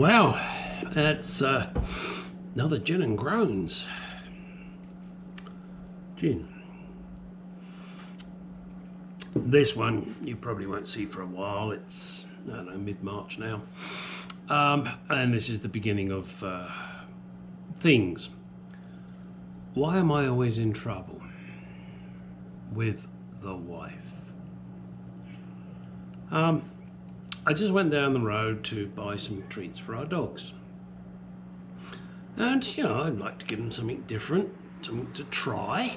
Well, that's another Gin and Groans. Gin. This one you probably won't see for a while. It's, I don't know, mid-March now. And this is the beginning of things. Why am I always in trouble with the wife? I just went down the road to buy some treats for our dogs. And, you know, I'd like to give them something different, something to try.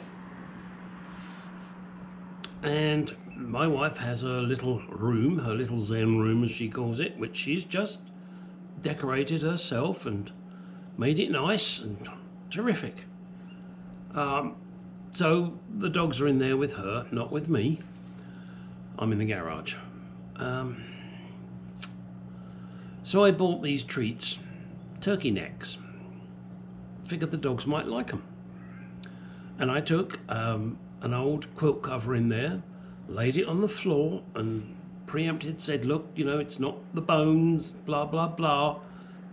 And my wife has a little room, her little Zen room as she calls it, which she's just decorated herself and made it nice and terrific. So the dogs are in there with her, not with me. I'm in the garage. So I bought these treats, turkey necks. Figured the dogs might like them. And I took an old quilt cover in there, laid it on the floor and preempted, said, look, you know, it's not the bones, blah, blah, blah,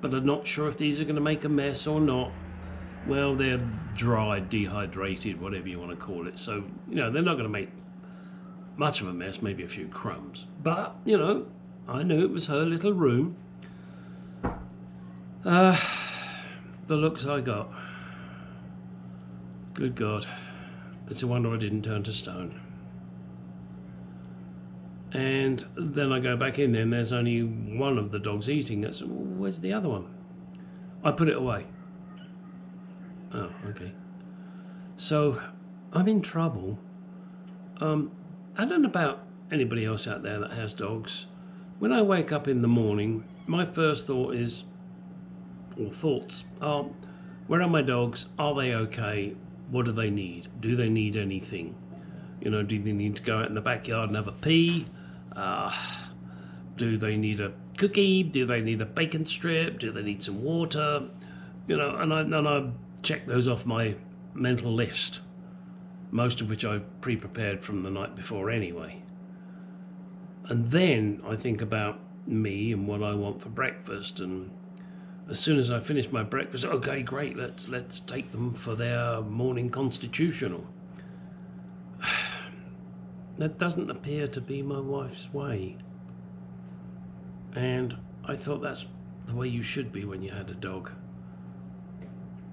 but I'm not sure if these are going to make a mess or not. Well, they're dried, dehydrated, whatever you want to call it. So, you know, they're not going to make much of a mess, maybe a few crumbs. But, you know, I knew it was her little room. The looks I got. Good God. It's a wonder I didn't turn to stone. And then I go back in there and there's only one of the dogs eating. I said, well, where's the other one? I put it away. Oh, okay. So I'm in trouble. I don't know about anybody else out there that has dogs. When I wake up in the morning, my first thought is, or thoughts are, where are my dogs? Are they okay? What do they need? Do they need anything? You know, do they need to go out in the backyard and have a pee? Do they need a cookie? Do they need a bacon strip? Do they need some water? You know, and I check those off my mental list, most of which I've pre-prepared from the night before anyway. And then I think about me and what I want for breakfast, and as soon as I finish my breakfast, okay, great, let's take them for their morning constitutional. That doesn't appear to be my wife's way. And I thought that's the way you should be when you had a dog.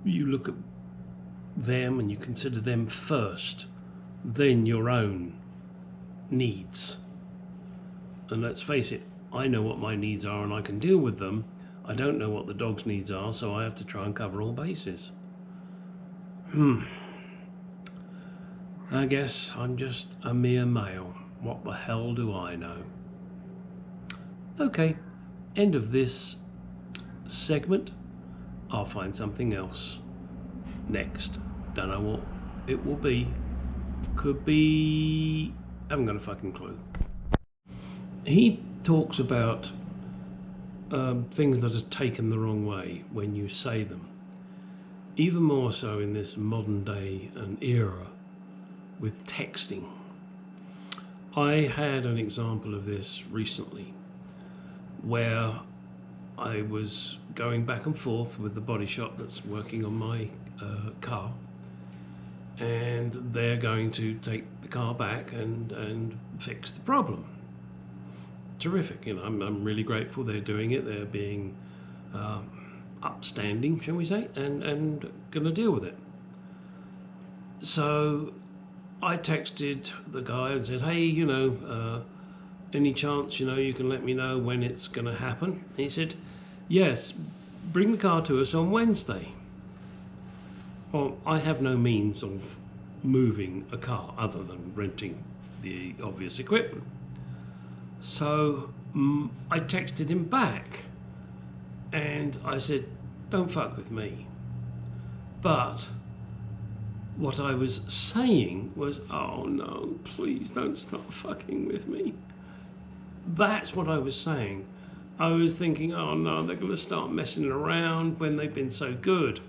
You look at them and you consider them first, then your own needs. And let's face it, I know what my needs are and I can deal with them. I don't know what the dog's needs are, so I have to try and cover all bases. I guess I'm just a mere male. What the hell do I know? Okay, end of this segment. I'll find something else next. Don't know what it will be. Could be... haven't got a fucking clue. He talks about things that are taken the wrong way when you say them. Even more so in this modern day and era with texting. I had an example of this recently where I was going back and forth with the body shop that's working on my car, and they're going to take the car back and fix the problem. Terrific, you know, I'm really grateful they're doing it. They're being upstanding, shall we say, and gonna deal with it. So I texted the guy and said, hey, you know, any chance, you know, you can let me know when it's gonna happen? And he said, yes, bring the car to us on Wednesday. Well, I have no means of moving a car other than renting the obvious equipment. So I texted him back and I said, don't fuck with me. But what I was saying was, oh no, please don't stop fucking with me. That's what I was saying. I was thinking, oh no, they're going to start messing around when they've been so good.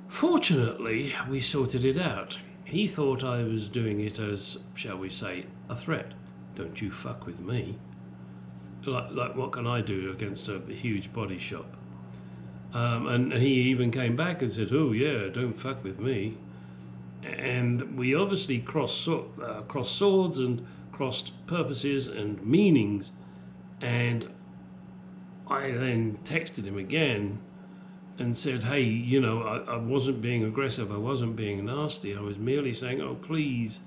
Fortunately, we sorted it out. He thought I was doing it as, shall we say, a threat. Don't you fuck with me. like what can I do against a huge body shop? And he even came back and said, "Oh yeah, don't fuck with me." And we obviously crossed swords and crossed purposes and meanings. And I then texted him again and said, "Hey, you know, I wasn't being aggressive. I wasn't being nasty. I was merely saying, oh, please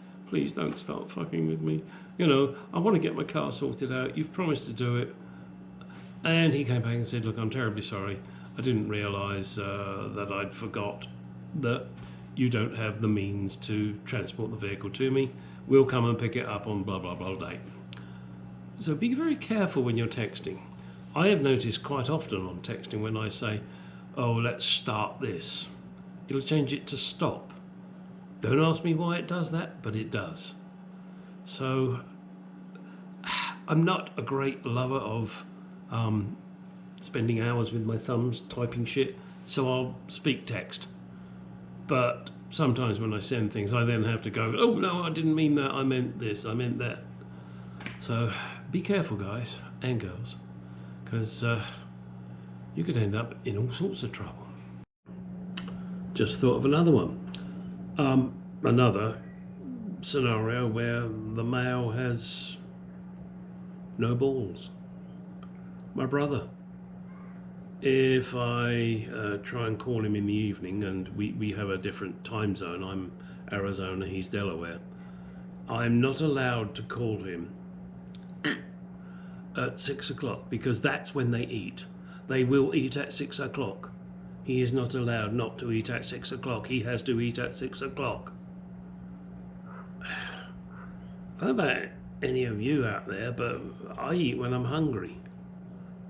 don't start fucking with me. You know, I want to get my car sorted out. You've promised to do it." And he came back and said, "Look, I'm terribly sorry. I didn't realise that I'd forgot that you don't have the means to transport the vehicle to me. We'll come and pick it up on blah, blah, blah date." So be very careful when you're texting. I have noticed quite often on texting when I say, "Oh, let's start this," it'll change it to stop. Don't ask me why it does that, but it does. So I'm not a great lover of spending hours with my thumbs typing shit, so I'll speak text. But sometimes when I send things, I then have to go, "Oh no, I didn't mean that, I meant this, I meant that." So be careful, guys and girls, because you could end up in all sorts of trouble. Just thought of another one. Another scenario where the male has no balls. My brother. If I try and call him in the evening, and we have a different time zone, I'm Arizona, he's Delaware, I'm not allowed to call him at 6 o'clock because that's when they eat. They will eat at 6 o'clock. He is not allowed not to eat at 6 o'clock. He has to eat at 6 o'clock. I don't know about any of you out there, but I eat when I'm hungry.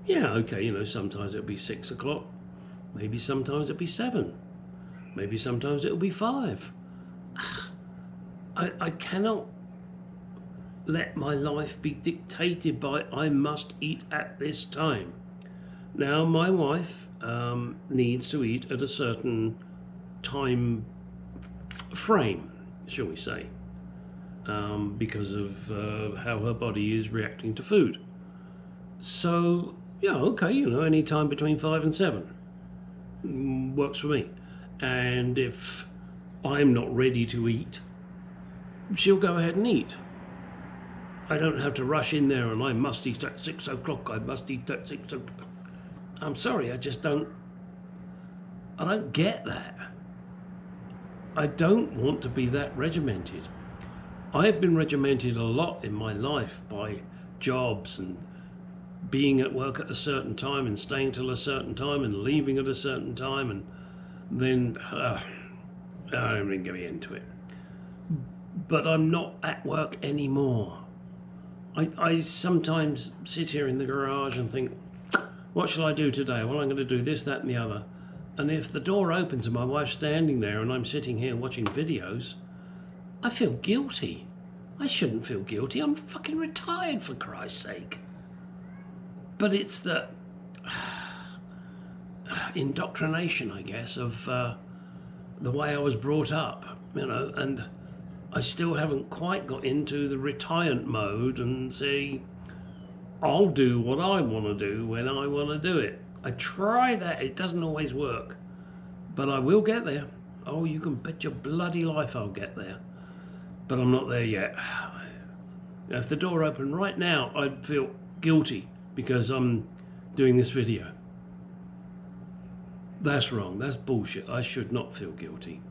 Yeah, okay, you know, sometimes it'll be 6 o'clock. Maybe sometimes it'll be 7. Maybe sometimes it'll be 5. I cannot let my life be dictated by I must eat at this time. Now, my wife needs to eat at a certain time frame, shall we say, because of how her body is reacting to food. So, yeah, okay, you know, any time between 5 and 7 works for me. And if I'm not ready to eat, she'll go ahead and eat. I don't have to rush in there and I must eat at 6 o'clock, I must eat at 6 o'clock. I'm sorry, I don't get that. I don't want to be that regimented. I have been regimented a lot in my life by jobs and being at work at a certain time and staying till a certain time and leaving at a certain time, and then I don't even get into it. But I'm not at work anymore. I sometimes sit here in the garage and think, what shall I do today? Well, I'm going to do this, that and the other. And if the door opens and my wife's standing there and I'm sitting here watching videos, I feel guilty. I shouldn't feel guilty. I'm fucking retired, for Christ's sake. But it's the indoctrination, I guess, of the way I was brought up, you know, and I still haven't quite got into the retirement mode and say, I'll do what I want to do when I want to do it. I try that, it doesn't always work, but I will get there. Oh, you can bet your bloody life I'll get there. But I'm not there yet. If the door opened right now, I'd feel guilty because I'm doing this video. That's wrong, that's bullshit. I should not feel guilty.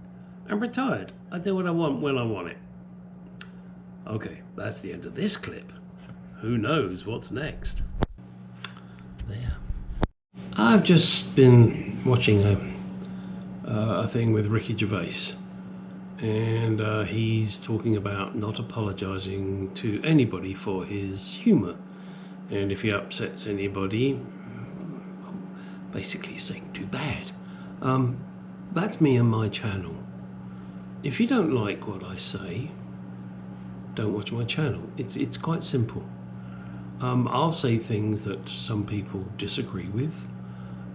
I'm retired. I do what I want when I want it. Okay, that's the end of this clip. Who knows what's next? There. I've just been watching a thing with Ricky Gervais, and he's talking about not apologising to anybody for his humour, and if he upsets anybody, basically saying too bad. That's me and my channel. If you don't like what I say, don't watch my channel. It's quite simple. I'll say things that some people disagree with,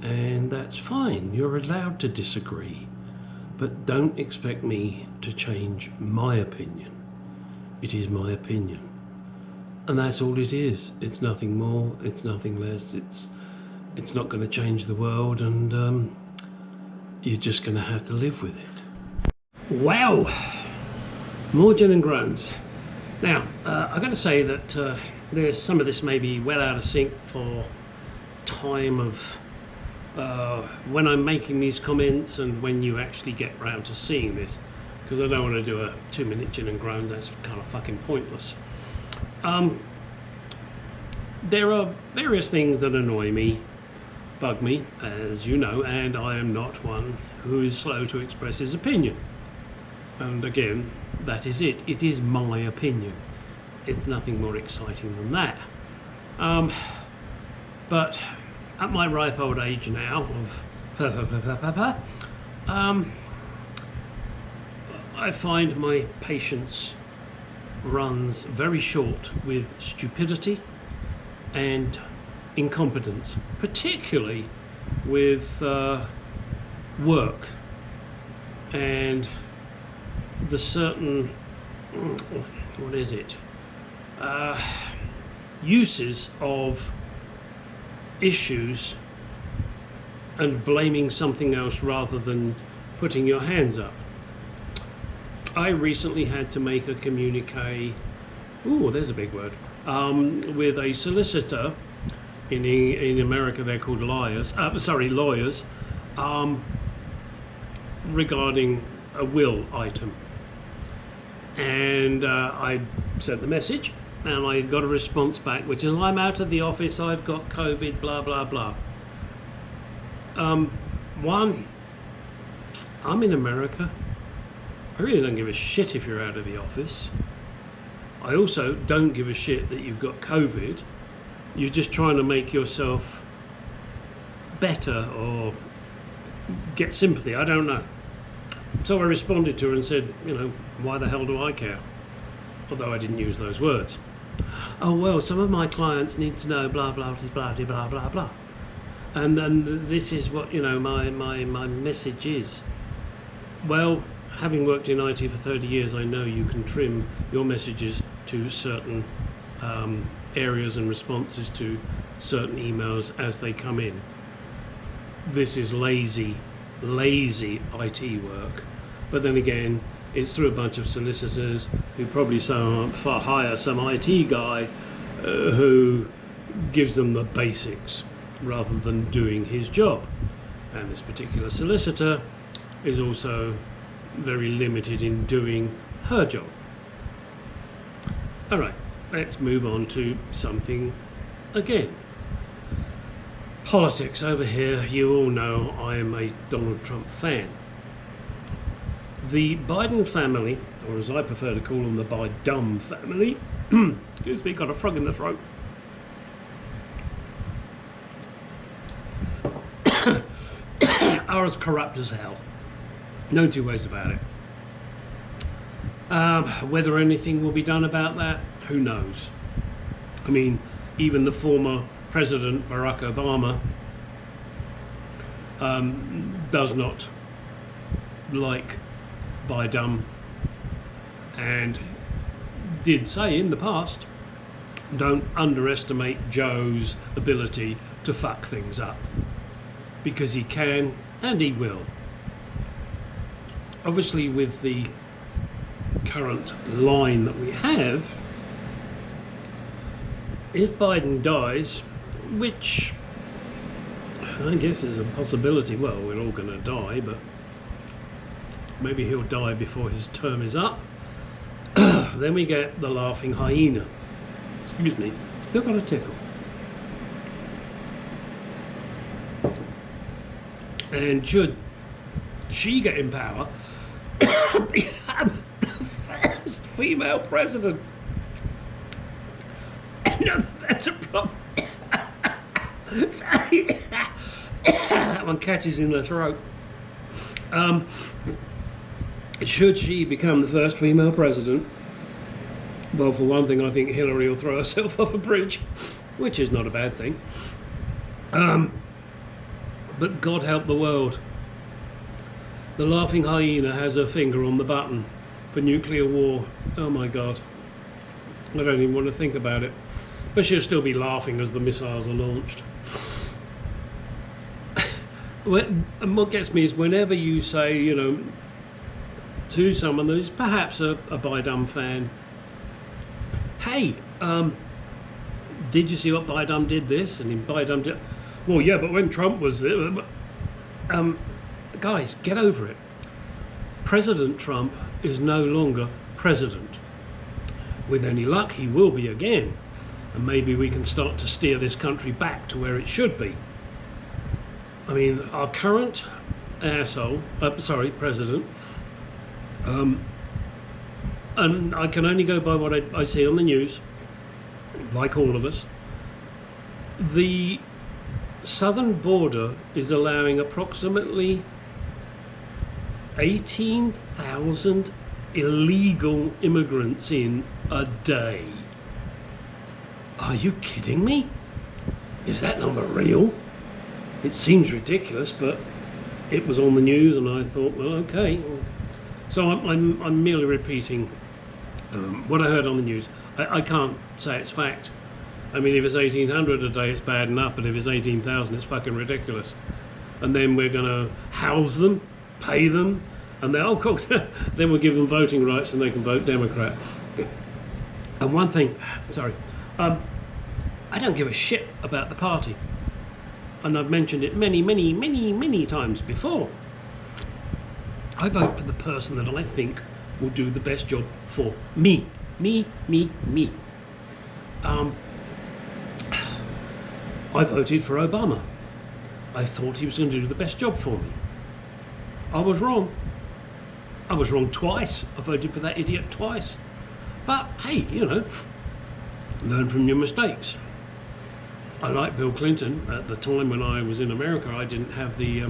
and that's fine. You're allowed to disagree, but don't expect me to change my opinion. It is my opinion. And that's all it is. It's nothing more, it's nothing less. It's not going to change the world, and you're just going to have to live with it. Wow! More Gin and Groans. Now, I've got to say that there's some of this may be well out of sync for time of when I'm making these comments and when you actually get round to seeing this, because I don't want to do a 2-minute Gin and Groans. That's kind of fucking pointless. There are various things that annoy me, bug me, as you know, and I am not one who is slow to express his opinion. And again, that is it. It is my opinion. It's nothing more exciting than that. But at my ripe old age now of I find my patience runs very short with stupidity and incompetence, particularly with work and the certain, what is it, uses of issues and blaming something else rather than putting your hands up. I recently had to make a communique, there's a big word, with a solicitor. In America they're called lawyers, regarding a will item. And I sent the message and I got a response back which is, I'm out of the office, I've got COVID, blah blah blah. One, I'm in America. I really don't give a shit if you're out of the office. I also don't give a shit that you've got COVID. You're just trying to make yourself better or get sympathy, I don't know. So I responded to her and said, why the hell do I care? Although I didn't use those words. Oh, well, some of my clients need to know blah, blah, blah, blah, blah, blah, blah. And then this is what, my message is. Well, having worked in IT for 30 years, I know you can trim your messages to certain areas and responses to certain emails as they come in. This is lazy IT work. But then again, it's through a bunch of solicitors who probably hire some IT guy who gives them the basics rather than doing his job. And this particular solicitor is also very limited in doing her job. All right, let's move on to something again. Politics over here. You all know I am a Donald Trump fan. The Biden family, or as I prefer to call them, the Biden family, excuse me, got a frog in the throat, are as corrupt as hell. No two ways about it. Whether anything will be done about that, who knows? I mean, even the former President Barack Obama does not like Biden, and did say in the past, don't underestimate Joe's ability to fuck things up, because he can and he will. Obviously, with the current line that we have, if Biden dies, which I guess is a possibility, well, we're all going to die, but maybe he'll die before his term is up, then we get the laughing hyena. Excuse me, still got a tickle. And should she get in power, become the first female president. No, that's a problem. Sorry. That one catches in the throat. Should she become the first female president, well, for one thing, I think Hillary will throw herself off a bridge, which is not a bad thing. But God help the world. The laughing hyena has her finger on the button for nuclear war. Oh my God. I don't even want to think about it. But she'll still be laughing as the missiles are launched. And what gets me is whenever you say, you know, to someone that is perhaps a Biden fan, hey, did you see what Biden did this? And Biden did, well, yeah, but when Trump was there, guys, get over it. President Trump is no longer president. With any luck, he will be again. And maybe we can start to steer this country back to where it should be. I mean, our current president, and I can only go by what I see on the news, like all of us. The southern border is allowing approximately 18,000 illegal immigrants in a day. Are you kidding me? Is that number real? It seems ridiculous, but it was on the news, and I thought, well, okay. So I'm merely repeating what I heard on the news. I can't say it's fact. I mean, if it's 1,800 a day, it's bad enough, but if it's 18,000, it's fucking ridiculous. And then we're going to house them, pay them, and then, of course, then we'll give them voting rights and they can vote Democrat. And one thing, I don't give a shit about the party. And I've mentioned it many times before. I vote for the person that I think will do the best job for me. Me. I voted for Obama. I thought he was going to do the best job for me. I was wrong. I was wrong twice. I voted for that idiot twice. But hey, you know, learn from your mistakes. I like Bill Clinton. At the time when I was in America, I didn't have the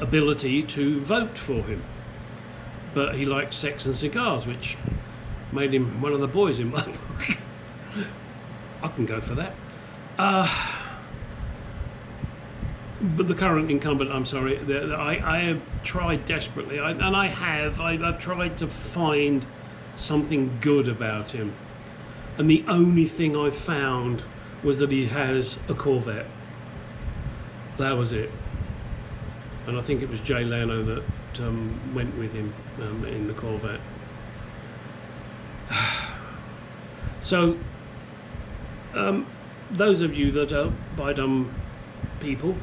ability to vote for him. But he liked sex and cigars, which made him one of the boys in my book. I can go for that. But the current incumbent, I'm sorry, I have tried desperately, I've tried to find something good about him. And the only thing I found was that he has a Corvette. That was it. And I think it was Jay Leno that went with him in the Corvette. So, those of you that are Biden people,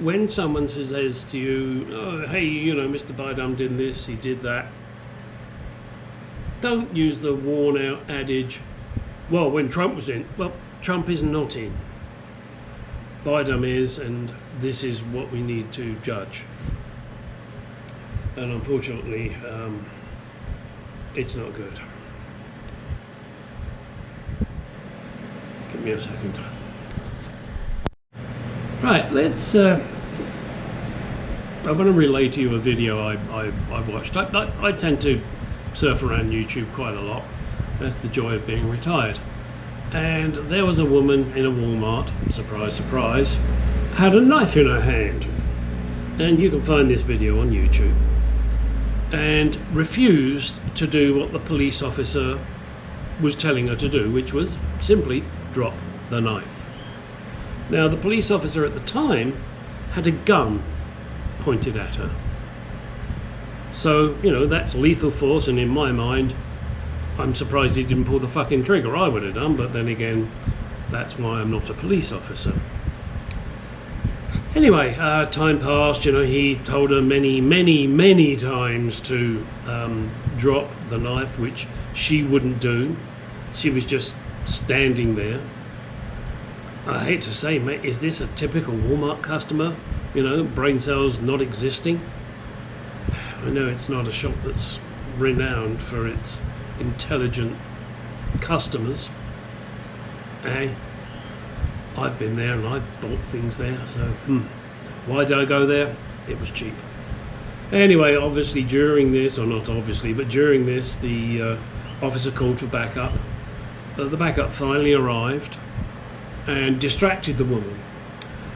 when someone says to you, oh, hey, you know, Mr. Biden did this, he did that, don't use the worn out adage, well, when Trump was in. Well, Trump is not in. Biden is, and this is what we need to judge. And unfortunately, it's not good. Give me a second. Right, let's. I want to relay to you a video I watched. I tend to surf around YouTube quite a lot. That's the joy of being retired. And there was a woman in a Walmart, surprise, surprise, had a knife in her hand. And you can find this video on YouTube. And refused to do what the police officer was telling her to do, which was simply drop the knife. Now, the police officer at the time had a gun pointed at her. So, you know, that's lethal force, and in my mind, I'm surprised he didn't pull the fucking trigger. I would have done, but then again, that's why I'm not a police officer. Anyway, time passed, you know, he told her many times to drop the knife, which she wouldn't do. She was just standing there. I hate to say, mate, is this a typical Walmart customer? You know, brain cells not existing? I know it's not a shop that's renowned for its intelligent customers. I've been there and I've bought things there, so why did I go there? It was cheap. Anyway, obviously during this, or not obviously, but during this, the officer called for backup. The backup finally arrived and distracted the woman.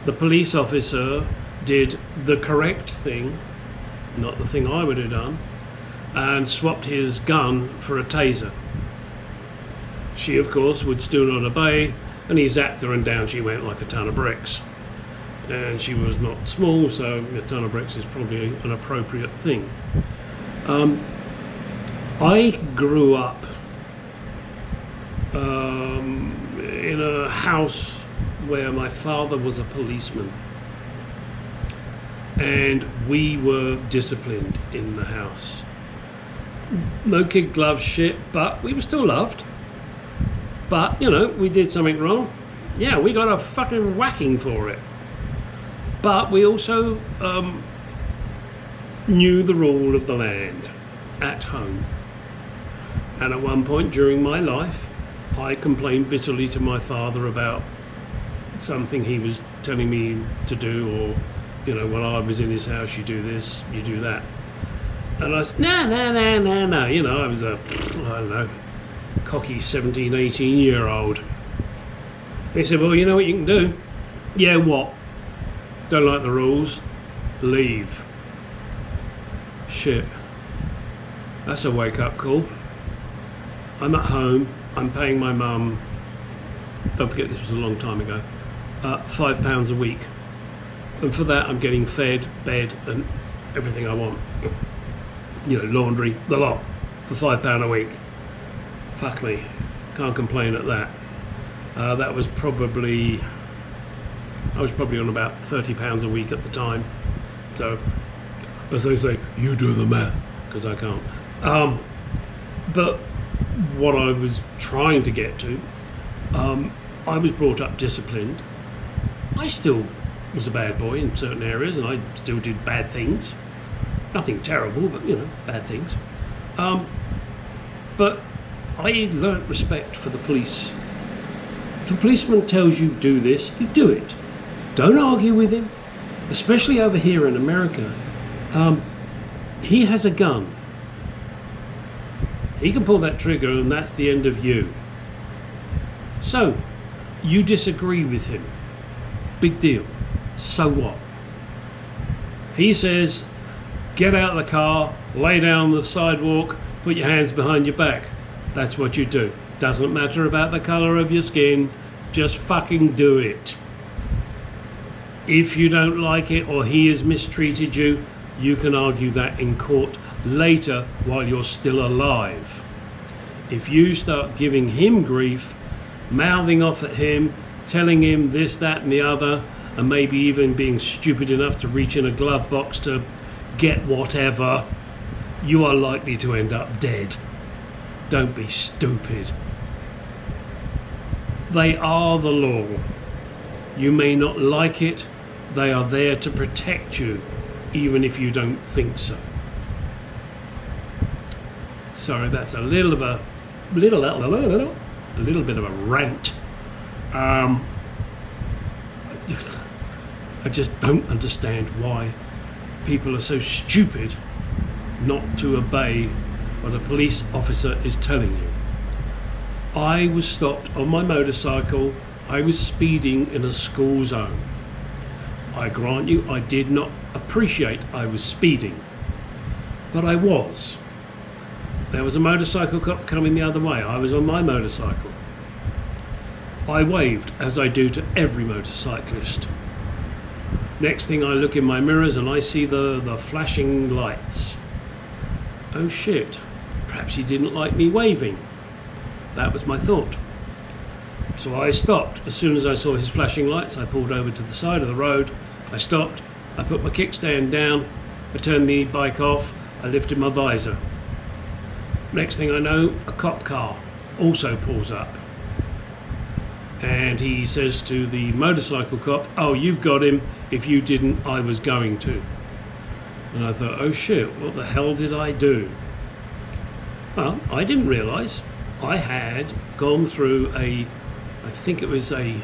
The police officer did the correct thing, not the thing I would have done, and swapped his gun for a taser. She, of course, would still not obey, and he zapped her and down she went like a ton of bricks. And she was not small, so a ton of bricks is probably an appropriate thing. I grew up in a house where my father was a policeman, and we were disciplined in the house. No kid gloves shit, but we were still loved. But, you know, we did something wrong. Yeah, we got a fucking whacking for it. But we also knew the rule of the land at home. And at one point during my life, I complained bitterly to my father about something he was telling me to do, or, you know, when I was in his house, you do this, you do that. And I said, no. You know, I was a, I don't know, cocky 17, 18-year-old. He said, well, you know what you can do? Yeah, what? Don't like the rules? Leave. Shit. That's a wake-up call. I'm at home, I'm paying my mum, don't forget this was a long time ago, £5 a week. And for that I'm getting fed, bed and everything I want. You know, laundry, the lot, for £5 a week. Fuck me, can't complain at that. I was probably on about £30 a week at the time. So, as they say, you do the math, because I can't. But what I was trying to get to, I was brought up disciplined. I still was a bad boy in certain areas, and I still did bad things. Nothing terrible, but, you know, bad things. But I learnt respect for the police. If a policeman tells you do this, you do it. Don't argue with him, especially over here in America. He has a gun. He can pull that trigger and that's the end of you. So, you disagree with him. Big deal. So what? He says, get out of the car, lay down on the sidewalk, put your hands behind your back. That's what you do. Doesn't matter about the colour of your skin, just fucking do it. If you don't like it or he has mistreated you, you can argue that in court later while you're still alive. If you start giving him grief, mouthing off at him, telling him this, that and the other, and maybe even being stupid enough to reach in a glove box to get whatever, you are likely to end up dead. Don't be stupid. They are the law. You may not like it, they are there to protect you, even if you don't think so. Sorry, that's a little bit of a rant. I just don't understand why people are so stupid not to obey what a police officer is telling you. I was stopped on my motorcycle. I was speeding in a school zone. I grant you, I did not appreciate I was speeding, but I was. There was a motorcycle cop coming the other way. I was on my motorcycle. I waved, as I do to every motorcyclist. Next thing I look in my mirrors and I see the flashing lights. Oh shit, perhaps he didn't like me waving. That was my thought. So I stopped. As soon as I saw his flashing lights, I pulled over to the side of the road. I stopped, I put my kickstand down, I turned the bike off, I lifted my visor. Next thing I know, a cop car also pulls up. And he says to the motorcycle cop, oh, you've got him. If you didn't, I was going to. And I thought, oh shit, what the hell did I do? Well, I didn't realise I had gone through I think it was a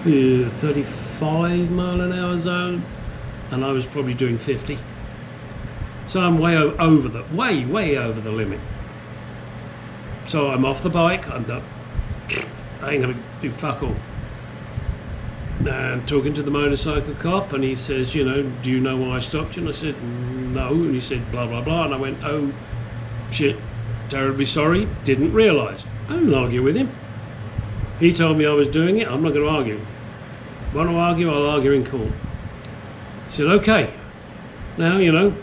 35 mile an hour zone, and I was probably doing 50. So I'm way over the limit. So I'm off the bike, I ain't gonna do fuck all. And I'm talking to the motorcycle cop, and he says, you know, do you know why I stopped you? And I said, no. And he said, blah, blah, blah. And I went, oh, shit, terribly sorry, didn't realise. I didn't argue with him. He told me I was doing it, I'm not going to argue. Want to argue, I'll argue in court. He said, okay, now, you know,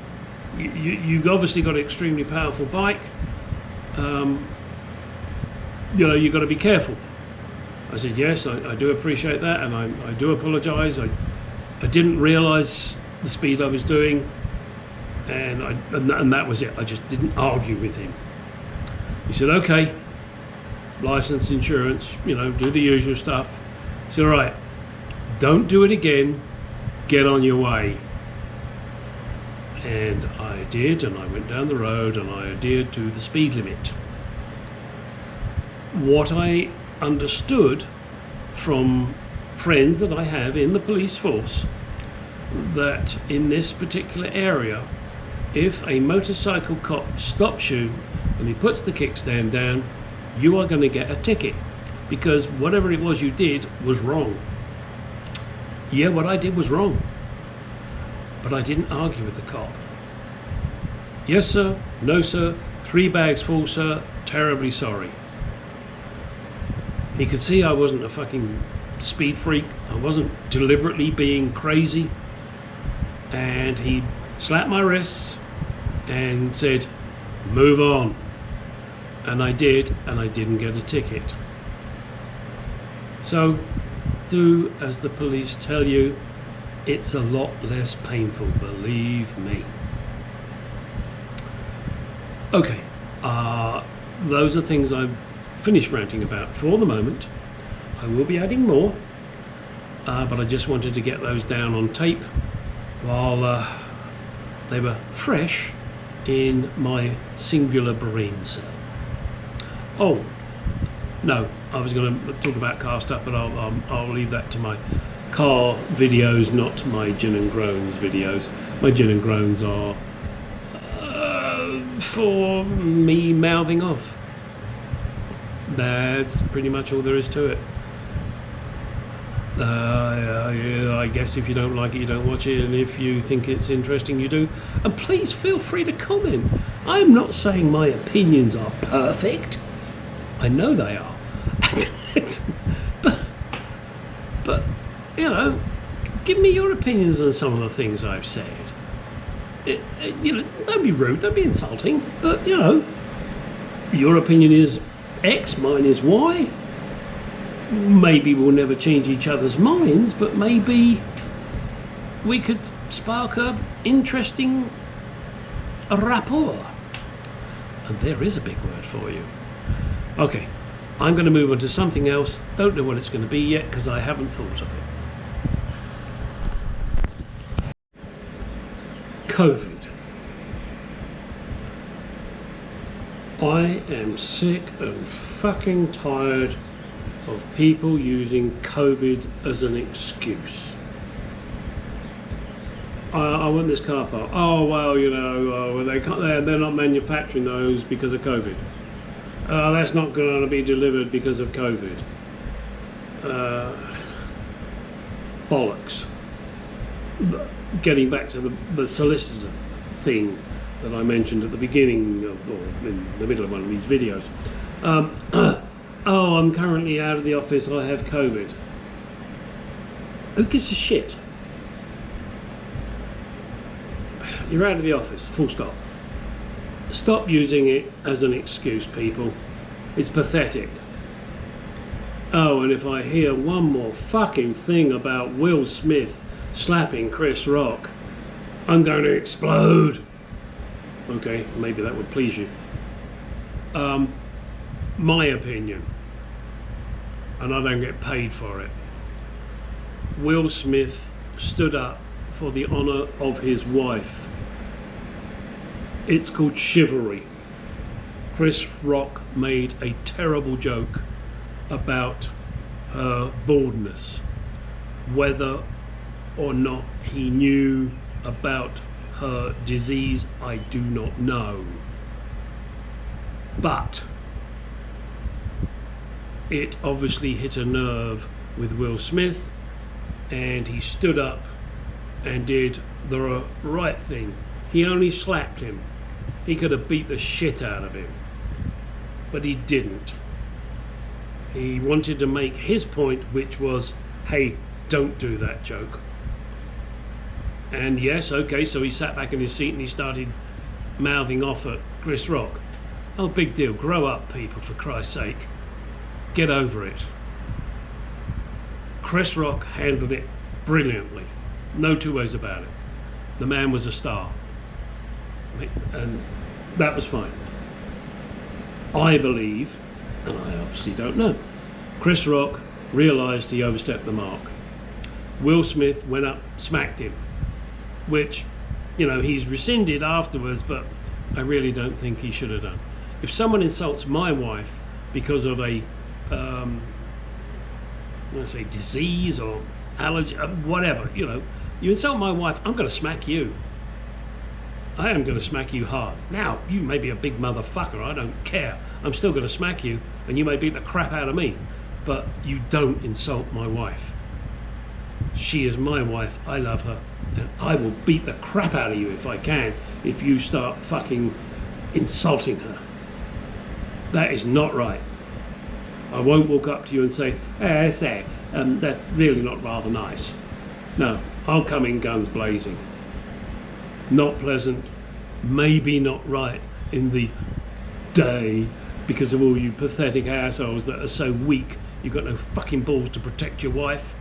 you've obviously got an extremely powerful bike. You know, you've got to be careful. I said, yes, I do appreciate that, and I do apologise. I didn't realise the speed I was doing, and that was it. I just didn't argue with him. He said, okay, license, insurance, you know, do the usual stuff. He said, all right, don't do it again, get on your way. And I did, and I went down the road and I adhered to the speed limit. What I understood from friends that I have in the police force, that in this particular area, if a motorcycle cop stops you and he puts the kickstand down, you are going to get a ticket, because whatever it was you did was wrong. Yeah, what I did was wrong, but I didn't argue with the cop. Yes sir, no sir, 3 bags full sir, terribly sorry. He could see I wasn't a fucking speed freak, I wasn't deliberately being crazy, and he slapped my wrists and said, move on. And I did, and I didn't get a ticket. So do as the police tell you. It's a lot less painful, believe me. Okay, those are things I've finished ranting about for the moment. I will be adding more, but I just wanted to get those down on tape while they were fresh in my singular brain cell. Oh, no, I was going to talk about car stuff, but I'll leave that to my car videos, not my Gin and Groans videos. My Gin and Groans are for me mouthing off. That's pretty much all there is to it. Yeah, I guess if you don't like it, you don't watch it, and if you think it's interesting, you do. And please feel free to comment. I'm not saying my opinions are perfect. I know they are. but you know, give me your opinions on some of the things I've said. You know, don't be rude, don't be insulting, but you know, your opinion is X, mine is Y. Maybe we'll never change each other's minds, but maybe we could spark a interesting rapport. And there is a big word for you. Okay, I'm going to move on to something else. Don't know what it's going to be yet because I haven't thought of it. COVID. I am sick and fucking tired of people using COVID as an excuse. I want this car part. Oh well, you know, they're not manufacturing those because of COVID. That's not going to be delivered because of COVID. Bollocks. Getting back to the solicitor thing that I mentioned at the beginning of, or in the middle of one of these videos. Oh, I'm currently out of the office, I have COVID. Who gives a shit? You're out of the office, full stop. Stop using it as an excuse, people. It's pathetic. Oh, and if I hear one more fucking thing about Will Smith slapping Chris Rock, I'm going to explode. Okay, maybe that would please you. My opinion, and I don't get paid for it. Will Smith stood up for the honour of his wife. It's called chivalry. Chris Rock made a terrible joke about her baldness. Whether or not he knew about her disease, I do not know. But it obviously hit a nerve with Will Smith, and he stood up and did the right thing. He only slapped him. He could have beat the shit out of him. but he didn't. He wanted to make his point, which was, hey, don't do that joke. And yes, okay, so he sat back in his seat and he started mouthing off at Chris Rock. Oh, big deal. Grow up, people, for Christ's sake. Get over it. Chris Rock handled it brilliantly. No two ways about it. The man was a star. And that was fine. I believe, and I obviously don't know, Chris Rock realised he overstepped the mark. Will Smith went up, smacked him, which, you know, he's rescinded afterwards, but I really don't think he should have done. If someone insults my wife because of a, let's say, disease or allergy, whatever, you know, you insult my wife, I'm going to smack you. I am going to smack you hard. Now, you may be a big motherfucker, I don't care. I'm still going to smack you, and you may beat the crap out of me, but you don't insult my wife. She is my wife, I love her, and I will beat the crap out of you if I can, if you start fucking insulting her. That is not right. I won't walk up to you and say, hey, that's really not rather nice. No, I'll come in guns blazing. Not pleasant, maybe not right in the day, because of all you pathetic assholes that are so weak, you've got no fucking balls to protect your wife.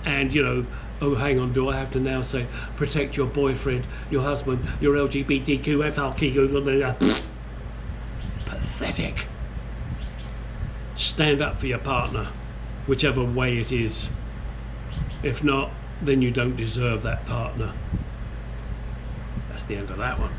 And, you know, oh, hang on, do I have to now say, protect your boyfriend, your husband, your LGBTQ, FLQ, pathetic. Stand up for your partner, whichever way it is. If not, then you don't deserve that partner. That's the end of that one.